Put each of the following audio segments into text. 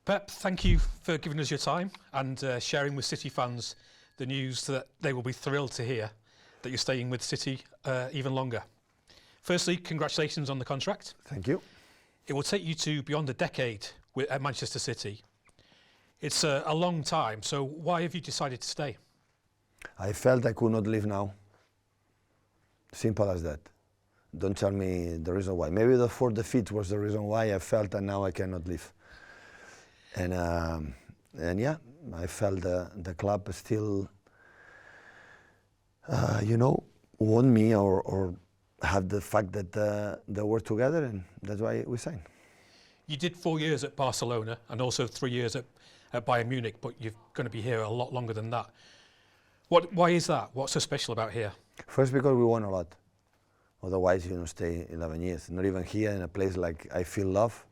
Pep, thank you for giving us your time and sharing with City fans the news that they will be thrilled to hear that you're staying with City even longer. Firstly, congratulations on the contract. Thank you. It will take you to beyond a decade at Manchester City. It's a long time, so why have you decided to stay? I felt I could not leave now. Simple as that. Don't tell me the reason why. Maybe the 4 defeats was the reason why I felt that now I cannot leave. And yeah, I felt the club still, want me or have the fact that they were together, and that's why we signed. You did 4 years at Barcelona and also 3 years at Bayern Munich, but you're going to be here a lot longer than that. Why is that? What's so special about here? First, because we won a lot. Otherwise, you don't stay 11 years. Not even here in a place like I feel love.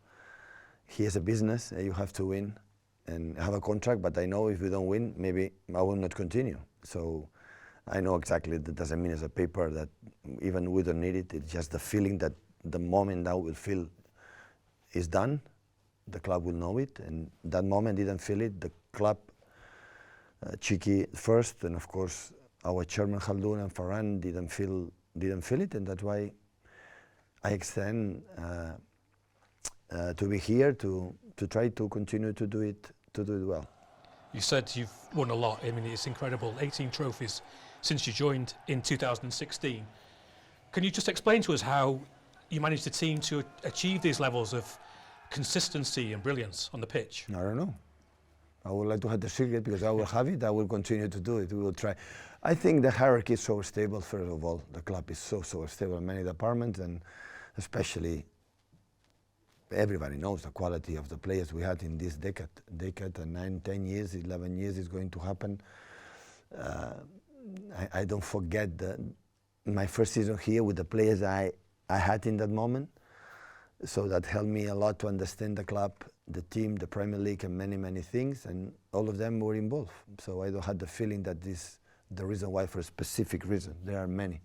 Here's a business, and you have to win and have a contract, but I know if we don't win, maybe I will not continue. So I know exactly that doesn't mean as a paper that even we don't need it. It's just the feeling that the moment I will feel is done, the club will know it, and that moment didn't feel it. The club, Chiqui first, and of course our chairman Khaldun and Farhan didn't feel it, and that's why I extend to be here to try to continue to do it well. You said you've won a lot. I mean, it's incredible. 18 trophies since you joined in 2016. Can you just explain to us how you managed the team to achieve these levels of consistency and brilliance on the pitch? I don't know. I would like to have the secret because I will have it. I will continue to do it. We will try. I think the hierarchy is so stable. First of all, the club is so stable in many departments, and especially everybody knows the quality of the players we had in this decade, and 9, 10 years, 11 years is going to happen. I don't forget my first season here with the players I had in that moment. So that helped me a lot to understand the club, the team, the Premier League, and many things, and all of them were involved. So I don't have the feeling that this the reason why for a specific reason. There are many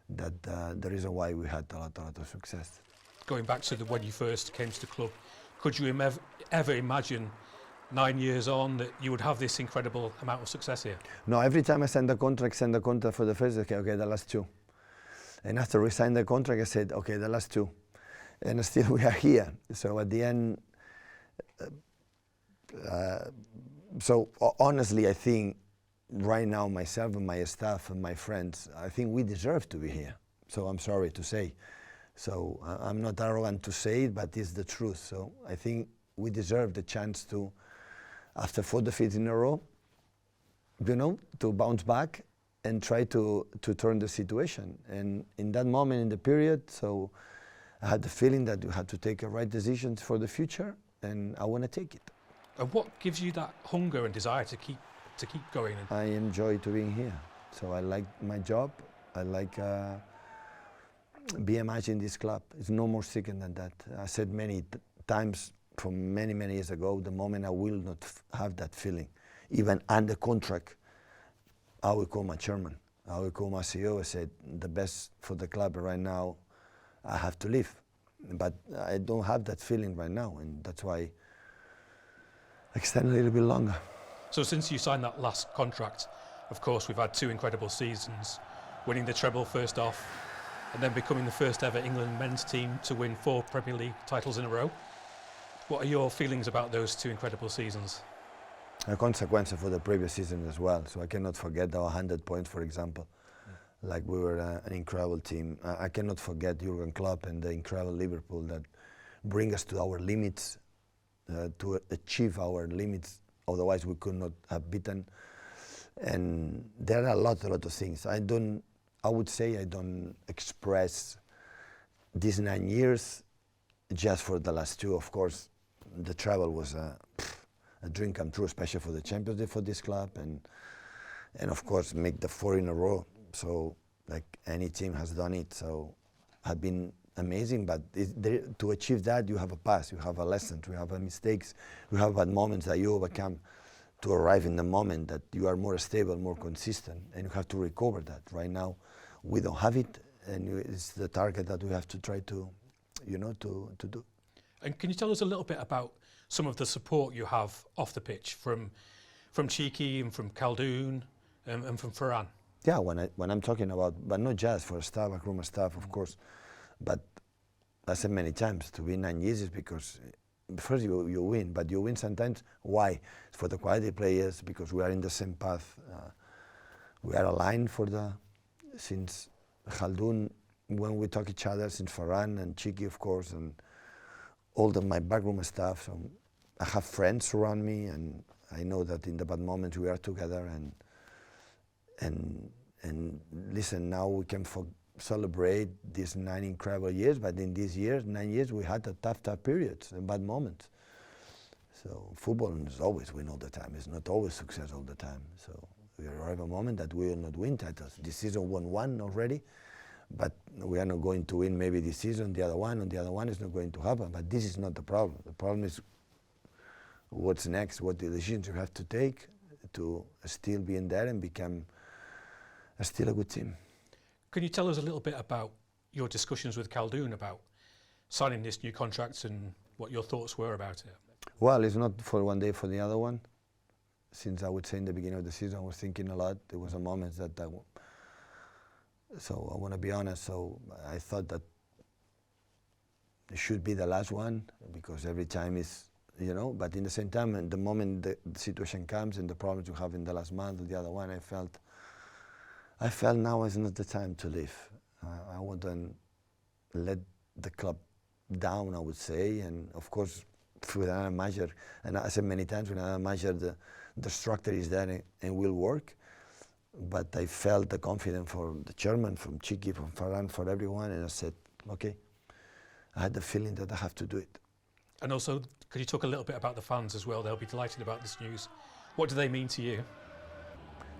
that the reason why we had a lot of success. Going back to when you first came to the club, could you ever imagine 9 years on that you would have this incredible amount of success here? No, every time I send the contract for the first, okay, the last 2. And after we signed the contract, I said, okay, the last 2. And still we are here. So at the end, so honestly, I think right now myself and my staff and my friends, I think we deserve to be here. So I'm sorry to say. So I'm not arrogant to say it, but it's the truth. So I think we deserve the chance to, after 4 defeats in a row, to bounce back and try to turn the situation. And in that moment in the period, so I had the feeling that you had to take the right decisions for the future, and I want to take it. And what gives you that hunger and desire to keep going? I enjoy to being here. So I like my job. I like being in this club. It's no more secret than that. I said many times from many years ago, the moment I will not have that feeling, even under contract, I will call my chairman. I will call my CEO. I said, the best for the club right now, I have to leave. But I don't have that feeling right now, and that's why I extend a little bit longer. So since you signed that last contract, of course, we've had 2 incredible seasons, winning the treble first off, and then becoming the first ever England men's team to win 4 Premier League titles in a row. What are your feelings about those 2 incredible seasons? A consequence for the previous season as well. So I cannot forget our 100 points, for example. Like we were an incredible team. I cannot forget Jurgen Klopp and the incredible Liverpool that bring us to our limits, to achieve our limits. Otherwise, we could not have beaten. And there are a lot of things. I would say I don't express these 9 years just for the last 2. Of course, the travel was a dream come true, especially for the Champions League for this club, and of course make the 4 in a row. So like any team has done it. So have been amazing, but to achieve that, you have a past, you have a lesson, you have mistakes, you have bad moments that you overcome to arrive in the moment that you are more stable, more consistent, and you have to recover that. Right now, we don't have it, and it's the target that we have to try to, to do. And can you tell us a little bit about some of the support you have off the pitch from Cheeky and from Khaldoon and from Ferran. Yeah, when I'm talking about, but not just for staff, backroom staff, of course, but I said many times, to win 9 years is because first you win, but you win sometimes. Why? It's for the quality players, because we are in the same path. We are aligned since Khaldoon, when we talk each other, since Ferran and Cheeky, of course, and all my backroom staff. So I have friends around me, and I know that in the bad moments we are together. And listen, now we can celebrate these 9 incredible years, but in these 9 years, we had a tough periods and bad moments. So football is always win all the time. It's not always success all the time. So we arrive a moment that we will not win titles. This season won 1 already, but we are not going to win maybe this season, the other one, and the other one is not going to happen. But this is not the problem. The problem is what's next, what the decisions you have to take to still be in there and become still a good team. Can you tell us a little bit about your discussions with Khaldoon about signing this new contract and what your thoughts were about it? Well, it's not for one day for the other one. Since I would say in the beginning of the season, I was thinking a lot. There was a moment that so I want to be honest, so I thought that it should be the last one, because every time is, but in the same time, and the moment the situation comes and the problems you have in the last month or the other one, I felt now is not the time to leave. I wouldn't let the club down, I would say, and of course, with another manager, and I said many times, with another manager, the structure is there and will work. But I felt the confidence from the chairman, from Cheeky, from Ferran, for everyone, and I said, okay. I had the feeling that I have to do it. And also, could you talk a little bit about the fans as well? They'll be delighted about this news. What do they mean to you?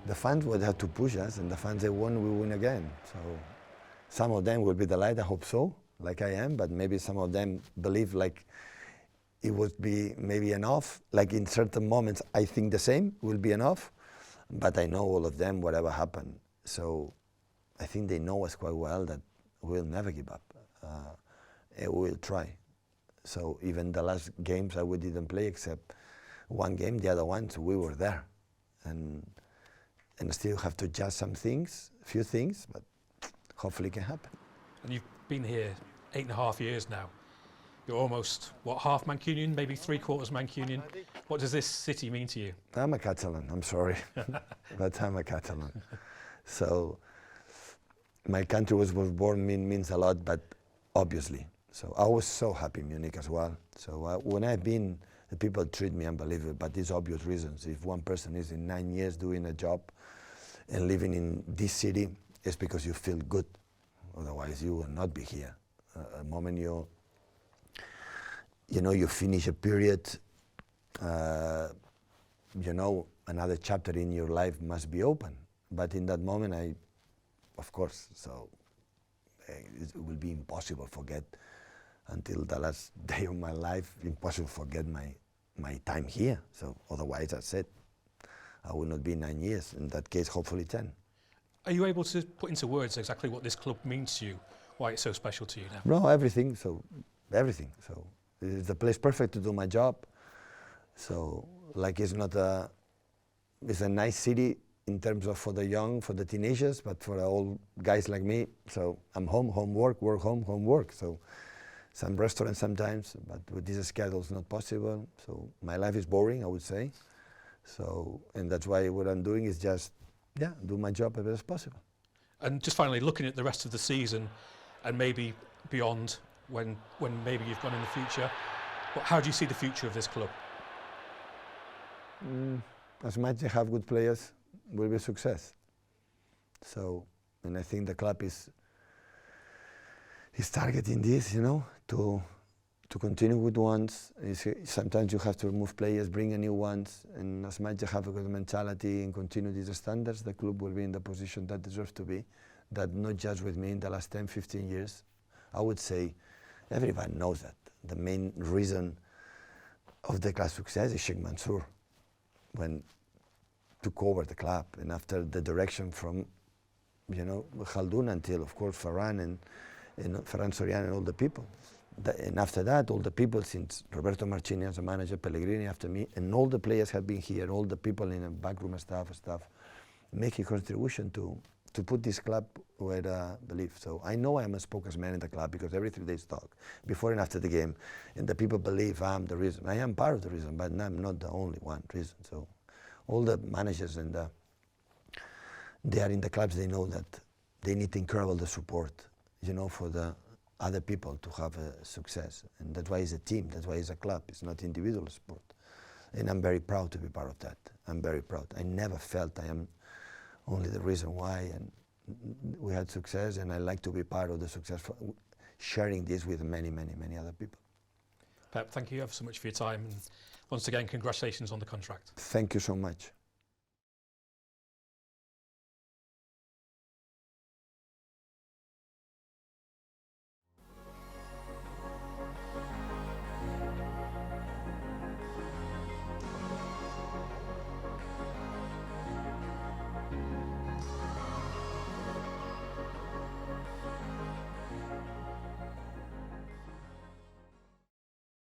The fans would have to push us, and the fans they won, we win again. So some of them will be delighted, I hope so, like I am, but maybe some of them believe like it would be maybe enough. Like in certain moments, I think the same will be enough, but I know all of them, whatever happened. So I think they know us quite well, that we'll never give up. And we will try. So even the last games we didn't play except one game, the other ones we were there. And still have to adjust some things, a few things, but hopefully it can happen. And you've been here 8.5 years now. You're almost, half Mancunian, maybe 3/4 Mancunian. What does this city mean to you? I'm a Catalan, I'm sorry, but I'm a Catalan. So my country was born means a lot, but obviously. So I was so happy in Munich as well. So when I've been, the people treat me unbelievable, but it's obvious reasons. If one person is in 9 years doing a job and living in this city, it's because you feel good. Otherwise, you will not be here. The moment you finish a period, another chapter in your life must be open. But in that moment, of course, so it will be impossible to forget until the last day of my life, impossible to forget my time here. So otherwise, I said, I will not be 9 years. In that case, hopefully 10. Are you able to put into words exactly what this club means to you, why it's so special to you now? No, everything. So everything. So it's the place perfect to do my job. So like it's a nice city in terms of for the young, for the teenagers, but for old guys like me. So I'm home, work, home, work. So some restaurants sometimes, but with this schedule it's not possible. So my life is boring, I would say. So, and that's why what I'm doing is just, do my job as best as possible. And just finally, looking at the rest of the season and maybe beyond, when maybe you've gone in the future, how do you see the future of this club? As much as they have good players, will be a success. So, and I think the club is targeting this, to continue with ones. Sometimes you have to remove players, bring a new ones, and as much as you have a good mentality and continue these standards, the club will be in the position that deserves to be. That not just with me in the last 10, 15 years. I would say everyone knows that. The main reason of the club's success is Sheikh Mansour, when took over the club, and after the direction from, Khaldoon until, of course, Ferran and Ferran Soriano and all the people. And after that, all the people, since Roberto Marchini as a manager, Pellegrini after me, and all the players have been here, all the people in the backroom staff, make a contribution to put this club where I believe. So I know I'm a spokesman in the club because every 3 days talk, before and after the game, and the people believe I'm the reason. I am part of the reason, but I'm not the only one reason. So all the managers and they are in the clubs, they know that they need incredible the support, you know, for the other people to have a success. And that's why it's a team, that's why it's a club, it's not individual sport. And I'm very proud to be part of that. I'm very proud. I never felt I am only the reason why, and we had success, and I like to be part of the success, sharing this with many, many, many other people. Pep, thank you ever so much for your time, and once again, congratulations on the contract. Thank you so much.